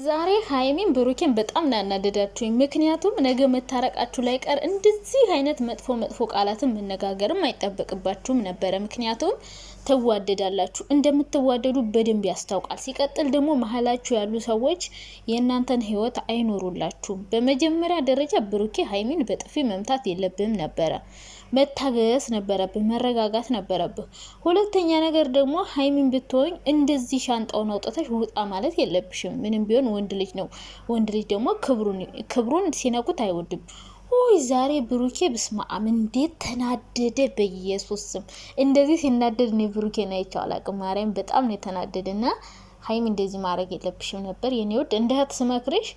ዛሬ ሀይሚን ብሩኬን በጣም ናናደዳችሁኝ። ምክንያቱም ነገ መታረቃችሁ ላይ ቀር እንደዚህ አይነት መጥፎ ቃላትን መነጋገርም አይጠበቅባችሁም ነበረ። ምክንያቱም ትዋደዳላችሁ፣ እንደምትዋደዱ በደንብ ያስታውቃል። ሲቀጥል ደግሞ መሀላችሁ ያሉ ሰዎች የእናንተን ህይወት አይኖሩላችሁም። በመጀመሪያ ደረጃ ብሩኬ ሀይሚን በጥፊ መምታት የለብህም ነበረ። መታገስ ነበረብህ፣ መረጋጋት ነበረብህ። ሁለተኛ ነገር ደግሞ ሀይሚን ብትሆኝ እንደዚህ ሻንጣውን አውጥተሽ ውጣ ማለት የለብሽም። ምንም ቢሆን ወንድ ልጅ ነው። ወንድ ልጅ ደግሞ ክብሩን ሲነኩት አይወድም። ኦይ ዛሬ ብሩኬ ብስማአም እንዴት ተናደደ! በኢየሱስ ስም እንደዚህ ሲናደድ ነው ብሩኬን አይቼው አላቅም። ማርያም በጣም ነው የተናደደና ሀይሚ እንደዚህ ማድረግ የለብሽም ነበር የኔ ውድ። እንደህት ስመክርሽ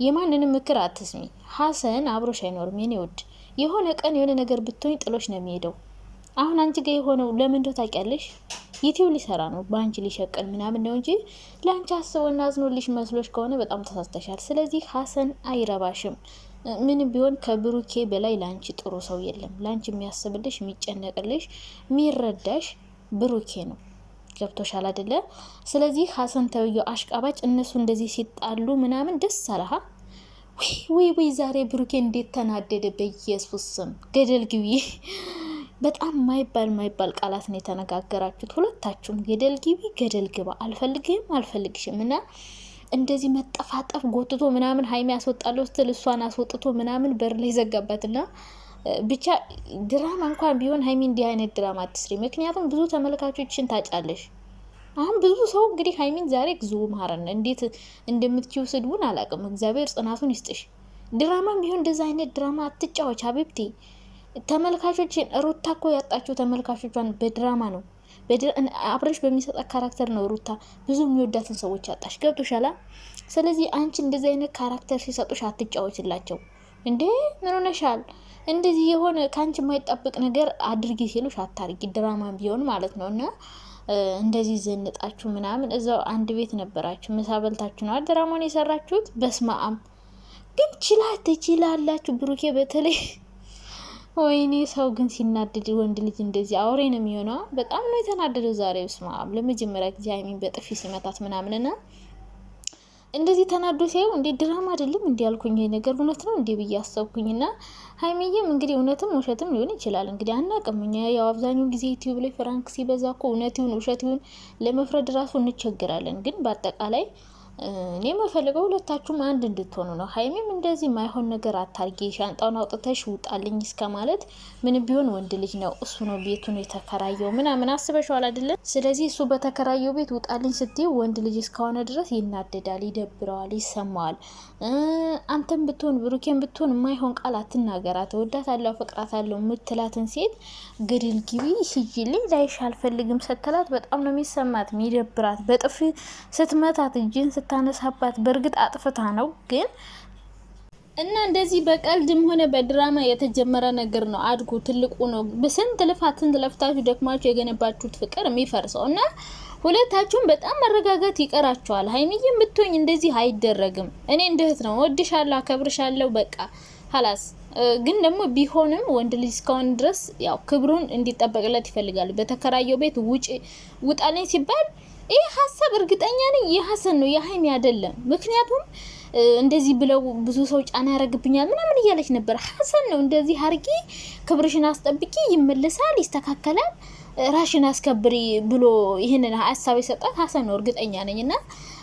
የማንንም ምክር አትስሚ። ሀሰን አብሮሽ አይኖርም የኔ ውድ። የሆነ ቀን የሆነ ነገር ብትሆኝ ጥሎሽ ነው የሚሄደው። አሁን አንቺ ጋር የሆነው ለምን እንደው ታውቂያለሽ? ዩቲዩብ ሊሰራ ነው፣ በአንቺ ሊሸቀል ምናምን ነው እንጂ ለአንቺ አስቦና አዝኖልሽ መስሎሽ ከሆነ በጣም ተሳስተሻል። ስለዚህ ሀሰን አይረባሽም። ምንም ቢሆን ከብሩኬ በላይ ለአንቺ ጥሩ ሰው የለም። ለአንቺ የሚያስብልሽ፣ የሚጨነቅልሽ፣ የሚረዳሽ ብሩኬ ነው። ገብቶሻል አይደለ? ስለዚህ ሀሰን ተብዬው አሽቃባጭ እነሱ እንደዚህ ሲጣሉ ምናምን ደስ አለሃ? ወይ ዛሬ ብሩኬ እንዴት ተናደደ! በኢየሱስ ስም ገደል ግቢ። በጣም ማይባል ቃላት ነው የተነጋገራችሁት ሁለታችሁም። ገደል ግቢ፣ ገደል ግባ፣ አልፈልግሽም እና እንደዚህ መጠፋጠፍ ጎትቶ ምናምን ሀይሚ ያስወጣለው ስትል እሷን አስወጥቶ ምናምን በር ላይ ዘጋባትና ብቻ ድራማ እንኳን ቢሆን ሀይሚ እንዲህ አይነት ድራማ አትስሪ። ምክንያቱም ብዙ ተመልካቾችን ታጫለሽ። አሁን ብዙ ሰው እንግዲህ ሀይሚን ዛሬ ግዙ ማረን እንዴት እንደምትችው ስድቡን አላውቅም። እግዚአብሔር ጽናቱን ይስጥሽ። ድራማም ቢሆን እንደዛ አይነት ድራማ አትጫወች ሀቢብቲ። ተመልካቾችን ሩታ እኮ ያጣችው ተመልካቾቿን በድራማ ነው። አብረሽ በሚሰጣት ካራክተር ነው ሩታ ብዙ የሚወዳትን ሰዎች ያጣሽ። ገብቶሻላ? ስለዚህ አንቺ እንደዚህ አይነት ካራክተር ሲሰጡሽ አትጫወችላቸው። እንዴ ምን ሆነሻል? እንደዚህ የሆነ ከአንቺ የማይጠብቅ ነገር አድርጊ ሲሉሽ አታርጊ። ድራማም ቢሆን ማለት ነው። እና እንደዚህ ዘንጣችሁ ምናምን እዛው አንድ ቤት ነበራችሁ፣ ምሳ በልታችሁ ነው ድራማውን የሰራችሁት። በስማአም ግን ትችላላችሁ። ብሩኬ በተለይ ወይኔ ሰው ግን ሲናደድ ወንድ ልጅ እንደዚህ አውሬ ነው የሚሆነው። በጣም ነው የተናደደው ዛሬ። በስማአም ለመጀመሪያ ጊዜ ሀይሚን በጥፊ ሲመታት ምናምንና እንደዚህ ተናዶ ሲያዩ እንዴ ድራማ አይደለም እንዴ ያልኩኝ፣ ይሄ ነገር እውነት ነው እንዴ ብዬ አሰብኩኝና ሀይሚዬም እንግዲህ እውነትም ውሸትም ሊሆን ይችላል እንግዲህ አናውቅም። እኛ ያው አብዛኛው ጊዜ ዩቲዩብ ላይ ፍራንክ ሲበዛ እኮ እውነት ይሁን ውሸት ይሁን ለመፍረድ ራሱ እንቸገራለን። ግን በአጠቃላይ እኔ የምፈልገው ሁለታችሁም አንድ እንድትሆኑ ነው። ሀይሚም እንደዚህ ማይሆን ነገር አታርጊ፣ ሻንጣውን አውጥተሽ ውጣልኝ እስከ ማለት ምን ቢሆን ወንድ ልጅ ነው፣ እሱ ነው ቤቱን የተከራየው ምናምን አስበሽዋል አይደለም? ስለዚህ እሱ በተከራየው ቤት ውጣልኝ ስትይ ወንድ ልጅ እስከሆነ ድረስ ይናደዳል፣ ይደብረዋል፣ ይሰማዋል። አንተም ብትሆን ብሩኬን ብትሆን የማይሆን ቃል አትናገራት። እወዳታለሁ፣ አፈቅራታለሁ የምትላትን ሴት ገደል ግቢ ሲጅልኝ ላይሽ አልፈልግም ስትላት በጣም ነው የሚሰማት የሚደብራት። በጥፊ ስትመታት እጅን ስታነሳባት በእርግጥ አጥፍታ ነው ግን እና እንደዚህ በቀልድም ሆነ በድራማ የተጀመረ ነገር ነው። አድጎ ትልቁ ነው። በስንት ልፋትን ለፍታችሁ ደክማችሁ የገነባችሁት ፍቅር የሚፈርሰው እና ሁለታችሁም በጣም መረጋጋት ይቀራችኋል። ሀይሚዬም ብትሆኝ እንደዚህ አይደረግም። እኔ እንደህት ነው ወድሻለሁ፣ አከብርሻለሁ በቃ ሀላስ። ግን ደግሞ ቢሆንም ወንድ ልጅ እስካሁን ድረስ ያው ክብሩን እንዲጠበቅለት ይፈልጋል። በተከራየው ቤት ውጣልኝ ሲባል ይህ ሀሳብ እርግጠኛ ነኝ የሀሰን ነው የሀይሚ አይደለም። ምክንያቱም እንደዚህ ብለው ብዙ ሰው ጫና ያረግብኛል ምናምን እያለች ነበር። ሀሰን ነው እንደዚህ አርጊ፣ ክብርሽን አስጠብቂ፣ ይመለሳል፣ ይስተካከላል፣ ራሽን አስከብሪ ብሎ ይህንን ሀሳብ የሰጣት ሀሰን ነው እርግጠኛ ነኝና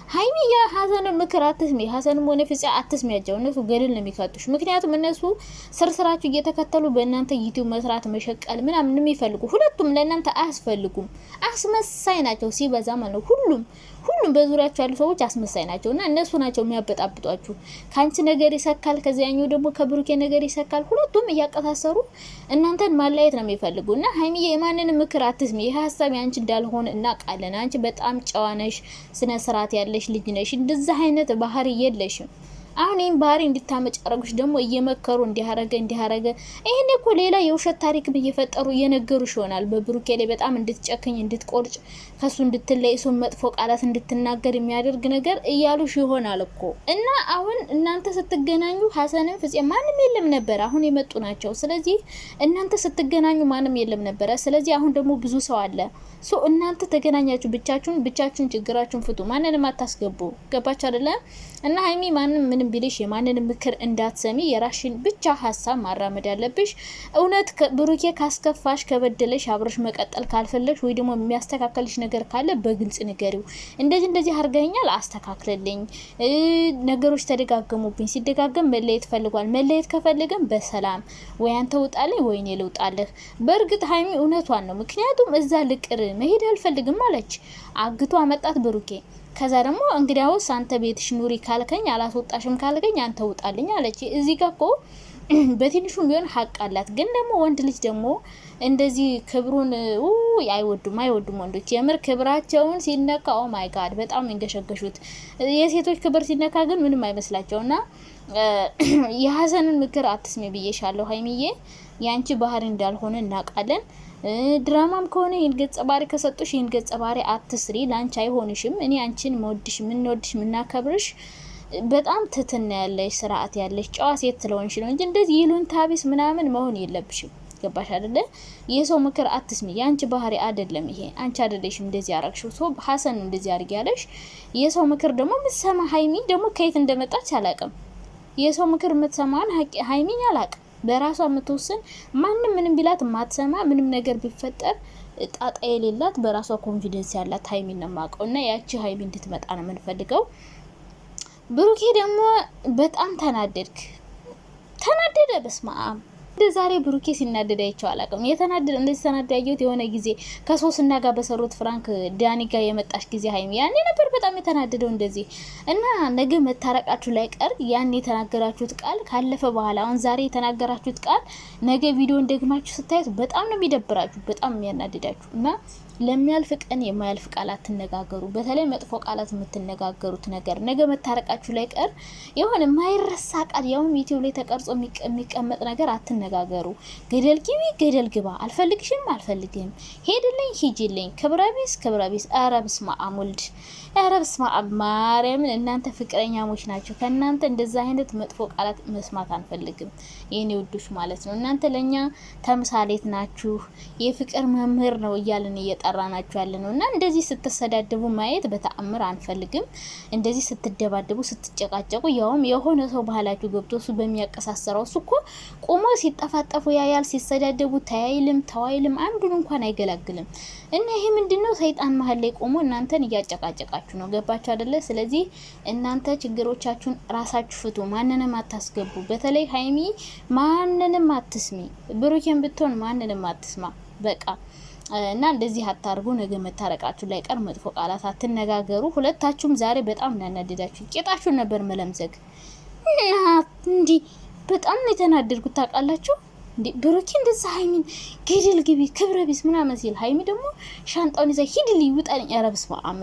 ሀይሚ የሀሰንን ምክር አትስሚ። ሀሰንም ሆነ ፍፄ አትስሚያቸው። እነሱ ገደል ነው የሚከቱሽ። ምክንያቱም እነሱ ስርስራችሁ እየተከተሉ በእናንተ ዩቲዩብ መስራት መሸቀል ምናምን የሚፈልጉ ሁለቱም ለእናንተ አያስፈልጉም። አስመሳይ ናቸው ሲበዛ ማለት ነው። ሁሉም በዙሪያቸው ያሉ ሰዎች አስመሳይ ናቸው እና እነሱ ናቸው የሚያበጣብጧችሁ። ከአንቺ ነገር ይሰካል፣ ከዚያኛው ደግሞ ከብሩኬ ነገር ይሰካል። ሁለቱም እያቀሳሰሩ እናንተን ማለየት ነው የሚፈልጉ እና ሀይሚዬ የማንንም ምክር አትስሚ። ይህ ሀሳብ ያንቺ እንዳልሆነ እናውቃለን። አንቺ በጣም ጨዋ ነሽ፣ ስነ ስርዓት ያለሽ ልጅ ነሽ። እንደዛ አይነት ባህሪ የለሽም። አሁን ይሄን ባህሪ እንድታመጭ አረጉሽ ደግሞ እየመከሩ እንዲያረገ ይሄን እኮ ሌላ የውሸት ታሪክ እየፈጠሩ እየነገሩሽ ይሆናል። በብሩኬ ላይ በጣም እንድትጨክኝ እንድትቆርጭ ከሱ እንድትለይ እሱን መጥፎ ቃላት እንድትናገር የሚያደርግ ነገር እያሉሽ ይሆናል እኮ። እና አሁን እናንተ ስትገናኙ ሀሰንም ፍፄ ማንም የለም ነበር፣ አሁን የመጡ ናቸው። ስለዚህ እናንተ ስትገናኙ ማንም የለም ነበረ። ስለዚህ አሁን ደግሞ ብዙ ሰው አለ። እናንተ ተገናኛችሁ ብቻችሁን ችግራችሁን ፍቱ፣ ማንንም አታስገቡ። ገባች አይደለ? እና ሀይሚ ማንም ምንም ቢልሽ የማንንም ምክር እንዳትሰሚ፣ የራሽን ብቻ ሀሳብ ማራመድ ያለብሽ። እውነት ብሩኬ ካስከፋሽ ከበደለሽ አብረሽ መቀጠል ካልፈለሽ ወይ ደግሞ የሚያስተካከልሽ ነገር ካለ በግልጽ ንገሪው። እንደዚህ አርገኛል አስተካክልልኝ፣ ነገሮች ተደጋገሙብኝ፣ ሲደጋገም መለየት ፈልጓል፣ መለየት ከፈልገን በሰላም ወይ አንተ ውጣልኝ ወይ እኔ ልውጣልህ። በእርግጥ ሀይሚ እውነቷን ነው። ምክንያቱም እዛ ልቅር መሄድ አልፈልግም አለች። አግቶ አመጣት ብሩኬ። ከዛ ደግሞ እንግዲያውስ አንተ ቤትሽ ኑሪ ካልከኝ አላስወጣሽም ካልከኝ አንተ ውጣልኝ አለች። እዚህ ጋር እኮ በትንሹም ቢሆን ሀቅ አላት። ግን ደግሞ ወንድ ልጅ ደግሞ እንደዚህ ክብሩን አይወዱም ወንዶች። የምር ክብራቸውን ሲነካ ኦ ማይ ጋድ በጣም እንገሸገሹት። የሴቶች ክብር ሲነካ ግን ምንም አይመስላቸውና የሀሰንን ምክር አትስሜ ብዬሻለሁ ሀይሚዬ። ያንቺ ባህሪ እንዳልሆነ እናውቃለን። ድራማም ከሆነ ይህን ገጸ ባህሪ ከሰጡሽ ይህን ገጸ ባህሪ አትስሪ፣ ላንቺ አይሆንሽም። እኔ አንቺን መወድሽ ምናከብርሽ በጣም ትትና ያለሽ ስርዓት ያለሽ ጨዋ ሴት ስለሆንሽ ነው እንጂ እንደዚህ ይሉንታ ቢስ ምናምን መሆን የለብሽም። ገባሽ አይደለ? የሰው ምክር አትስሚ። ያንቺ ባህሪ አይደለም ይሄ። አንቺ አይደለሽም እንደዚህ ያረግሽው። ሰው ሀሰን እንደዚህ አድርጊ ያለሽ። የሰው ምክር ደግሞ ምትሰማ ሀይሚ ደግሞ ከየት እንደመጣች አላቅም። የሰው ምክር ምትሰማን ሀይሚን አላቅም። በራሷ የምትወስን ማንም ምንም ቢላት ማትሰማ ምንም ነገር ቢፈጠር ጣጣ የሌላት በራሷ ኮንፊደንስ ያላት ሀይሚ ነው የማውቀው። እና ያቺ ሀይሚ እንድትመጣ ነው የምንፈልገው። ብሩኬ ደግሞ በጣም ተናደደ። በስማም ዛሬ ብሩኬ ሲናደድ አይቼው አላውቅም። እንደዚህ ተናደደ ያየሁት የሆነ ጊዜ ከሶስና ጋር በሰሩት ፍራንክ ዳኒ ጋር የመጣሽ ጊዜ ሀይሚ ያኔ ነበር በጣም የተናደደው እንደዚህ። እና ነገ መታረቃችሁ ላይ ቀር ያን የተናገራችሁት ቃል ካለፈ በኋላ አሁን ዛሬ የተናገራችሁት ቃል ነገ ቪዲዮን ደግማችሁ ስታዩት በጣም ነው የሚደብራችሁ፣ በጣም የሚያናድዳችሁ። እና ለሚያልፍ ቀን የማያልፍ ቃላት ትነጋገሩ። በተለይ መጥፎ ቃላት የምትነጋገሩት ነገር ነገ መታረቃችሁ ላይ ቀር የሆነ ማይረሳ ቃል ያውም ዩቲዩብ ላይ ተቀርጾ የሚቀመጥ ነገር አትነጋገሩ። ገደል ግባ፣ አልፈልግሽም፣ ሄድልኝ፣ ሂጂልኝ፣ ክብረቢስ። ኧረ በስመ አብ ወልድ፣ ኧረ በስመ አብ ማርያምን። እናንተ ፍቅረኛሞች ናቸው። ከእናንተ እንደዛ አይነት መጥፎ ቃላት መስማት አንፈልግም የኔ ውዶች ማለት ነው። እናንተ ለኛ ተምሳሌት ናችሁ። የፍቅር መምህር ነው እያልን እየጠራናችሁ ያለ ነው። እና እንደዚህ ስትሰዳደቡ ማየት በተአምር አንፈልግም። እንደዚህ ስትደባደቡ ስትጨቃጨቁ ያውም የሆነ ሰው ባህላችሁ ገብቶ እሱ በሚያቀሳሰረው እሱ እኮ ቆሞ ሲጠፋጠፉ ያያል። ሲሰዳደቡ ተዋይልም አንዱን እንኳን አይገላግልም። እና ይሄ ምንድነው? ሰይጣን መሀል ላይ ቆሞ እናንተን እያጨቃጨቃችሁ ነው። ገባችሁ አይደለ? ስለዚህ እናንተ ችግሮቻችሁን ራሳችሁ ፍቱ። ማንንም አታስገቡ። በተለይ ሀይሚ ማንንም አትስሚ። ብሩኬን ብትሆን ማንንም አትስማ። በቃ እና እንደዚህ አታርጉ። ነገ መታረቃችሁ ላይ ቀር መጥፎ ቃላት አትነጋገሩ። ሁለታችሁም ዛሬ በጣም እናናደዳችሁ። ቄጣችሁን ነበር መለምዘግ እንዲ በጣም ነው የተናደድኩት ታውቃላችሁ። እንዴ ብሩኬ እንደዛ ሀይሚን ገደል ግቢ ክብረ ቢስ ምናምን ሲል ሀይሚ ደግሞ ሻንጣውን ይዛ ሂድልኝ ይውጣልኝ። ኧረ በስመ አብ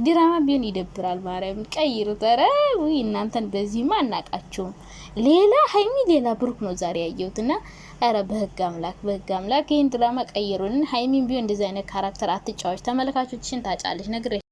ድራማ ቢሆን ይደብራል። ማርያም ቀይሩ። ኧረ ውይ እናንተን በዚህ ማናቃችሁ። ሌላ ሀይሚ ሌላ ብሩክ ነው ዛሬ ያየሁትና ኧረ በህግ አምላክ ይሄን ድራማ ቀይሩልን። ሀይሚን ቢሆን እንደዛ አይነት ካራክተር አትጫወች። ተመልካቾችን ታጫለች ነግሬ